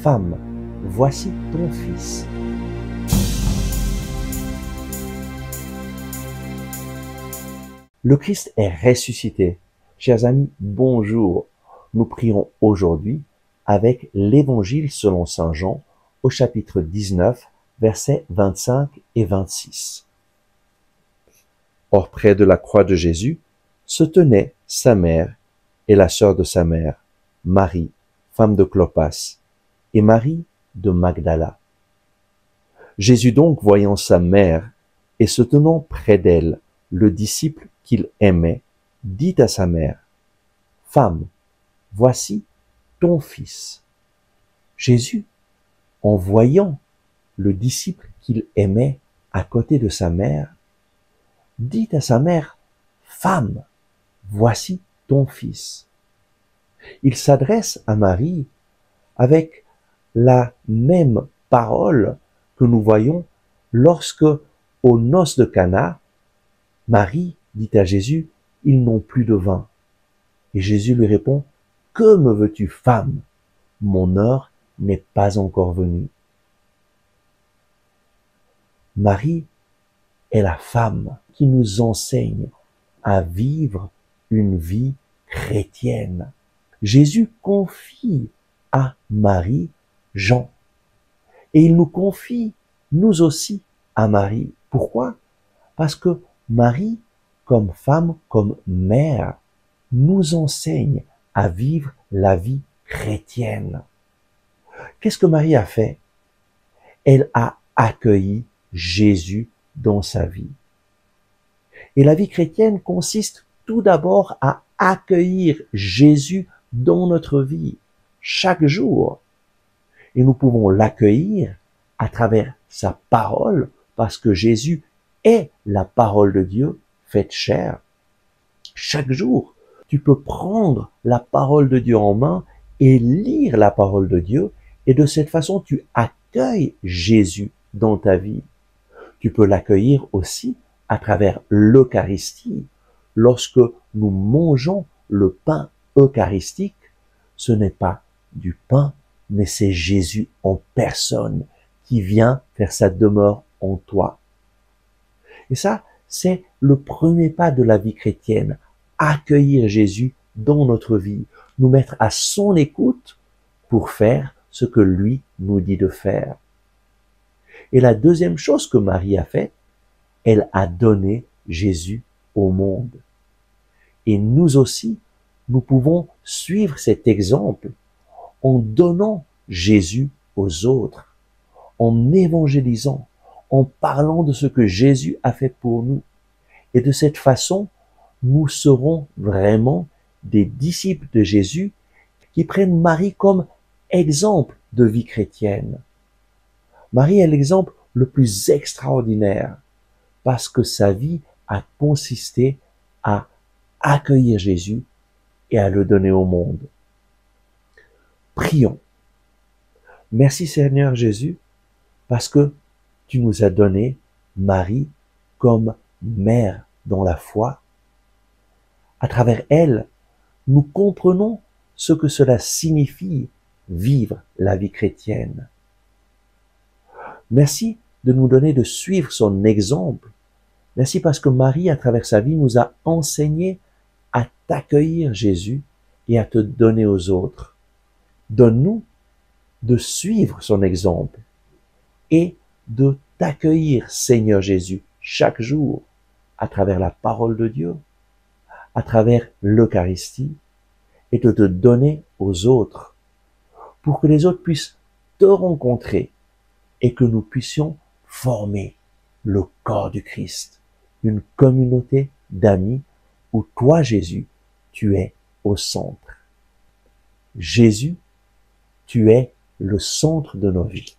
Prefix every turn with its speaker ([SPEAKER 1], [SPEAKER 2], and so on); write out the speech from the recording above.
[SPEAKER 1] Femme, voici ton fils. Le Christ est ressuscité. Chers amis, bonjour. Nous prierons aujourd'hui avec l'Évangile selon saint Jean au chapitre 19, versets 25 et 26. Or, près de la croix de Jésus se tenaient sa mère et la sœur de sa mère, Marie, femme de Clopas, et Marie de Magdala. Jésus donc, voyant sa mère et se tenant près d'elle, le disciple qu'il aimait, dit à sa mère, « Femme, voici ton fils. » Jésus, en voyant le disciple qu'il aimait à côté de sa mère, dit à sa mère, « Femme, voici ton fils. » Il s'adresse à Marie avec la même parole que nous voyons lorsque, aux noces de Cana, Marie dit à Jésus, « Ils n'ont plus de vin. » Et Jésus lui répond, « Que me veux-tu, femme? Mon heure n'est pas encore venue. » Marie est la femme qui nous enseigne à vivre une vie chrétienne. Jésus confie à Marie Jean. Et il nous confie, nous aussi, à Marie. Pourquoi? Parce que Marie, comme femme, comme mère, nous enseigne à vivre la vie chrétienne. Qu'est-ce que Marie a fait? Elle a accueilli Jésus dans sa vie. Et la vie chrétienne consiste tout d'abord à accueillir Jésus dans notre vie, chaque jour. Et nous pouvons l'accueillir à travers sa parole, parce que Jésus est la parole de Dieu faite chair. Chaque jour, tu peux prendre la parole de Dieu en main et lire la parole de Dieu, et de cette façon, tu accueilles Jésus dans ta vie. Tu peux l'accueillir aussi à travers l'Eucharistie. Lorsque nous mangeons le pain eucharistique, ce n'est pas du pain, mais c'est Jésus en personne qui vient faire sa demeure en toi. Et ça, c'est le premier pas de la vie chrétienne. Accueillir Jésus dans notre vie, nous mettre à son écoute pour faire ce que lui nous dit de faire. Et la deuxième chose que Marie a faite, elle a donné Jésus au monde. Et nous aussi, nous pouvons suivre cet exemple en donnant Jésus aux autres, en évangélisant, en parlant de ce que Jésus a fait pour nous. Et de cette façon, nous serons vraiment des disciples de Jésus qui prennent Marie comme exemple de vie chrétienne. Marie est l'exemple le plus extraordinaire parce que sa vie a consisté à accueillir Jésus et à le donner au monde. Prions. Merci Seigneur Jésus parce que tu nous as donné Marie comme mère dans la foi. À travers elle, nous comprenons ce que cela signifie vivre la vie chrétienne. Merci de nous donner de suivre son exemple. Merci parce que Marie, à travers sa vie, nous a enseigné à t'accueillir Jésus et à te donner aux autres. Donne-nous de suivre son exemple et de t'accueillir, Seigneur Jésus, chaque jour, à travers la parole de Dieu, à travers l'Eucharistie, et de te donner aux autres, pour que les autres puissent te rencontrer et que nous puissions former le corps du Christ, une communauté d'amis où toi, Jésus, tu es au centre. Jésus, tu es le centre de nos vies.